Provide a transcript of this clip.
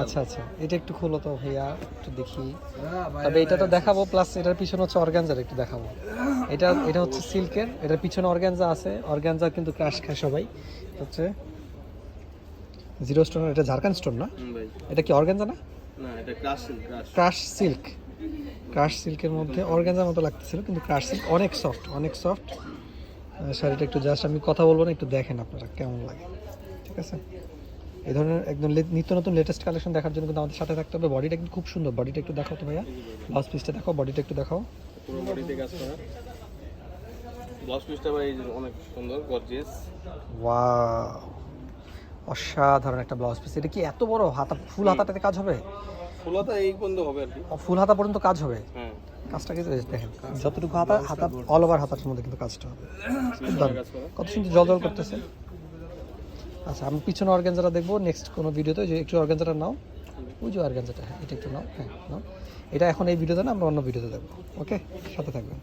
আচ্ছা আচ্ছা, এটা একটু খোলো তো ভাইয়া, একটু দেখি। তবে এটা তো দেখাবো, প্লাস এটার পিছনে হচ্ছে অর্গানজার একটু দেখাবো। এটা হচ্ছে সিল্কের, এটার পিছনে অর্গানজা আছে। অর্গানজা কিন্তু ক্রাশ খায় সবাই। হচ্ছে জিরো স্টোন, এটা ঝাড়খান্ড স্টোন না? এটা কি অর্গানজা না? Crush silk. ক্রাশ সিল্কের মধ্যে অর্গানজার মতো লাগতেছিল, কিন্তু ক্রাশ সিল্ক অনেক সফট, অনেক সফট। শাড়িটা একটু জাস্ট আমি কথা বলবো না, একটু দেখেন আপনারা কেমন লাগে, ঠিক আছে? এই ধরনের একদম নিত্য নতুন লেটেস্ট কালেকশন দেখার জন্য কিন্তু আমাদের সাথে থাকতে হবে। বডিটা কিন্তু খুব সুন্দর, বডিটা একটু দেখাও তো ভাইয়া, ব্লাউজ পিসটা দেখাও, বডিটা একটু দেখাও। পুরো বডিতে কাজ করা, ব্লাউজ পিসটা ভাই অনেক সুন্দর, গর্জিয়াস। ওয়াও, অসাধারণ একটা ব্লাউজ পিস। এটা কি এত বড় হাতা, ফুল হাতাটাতে কাজ হবে? ফুল হাতা এই পর্যন্ত হবে আর কি, ফুল হাতা পর্যন্ত কাজ হবে। হ্যাঁ, কাজটা কিন্তু দেখেন, যতটুকু হাতা হাতা অল ওভার হাতার মধ্যে কিন্তু কাজটা হবে। কত সুন্দর জল জল করতেছে। আচ্ছা, আমি পিছনে অর্গানজাটা দেখবো নেক্সট কোনো ভিডিওতে। যে একটু অর্গানজাটা নাও, ওই যে অর্গানজাটা, হ্যাঁ এটা একটু নাও, হ্যাঁ নাও। এটা এখন এই ভিডিওতে না, আমরা অন্য ভিডিওতে দেখবো। ওকে, সাথে থাকবেন।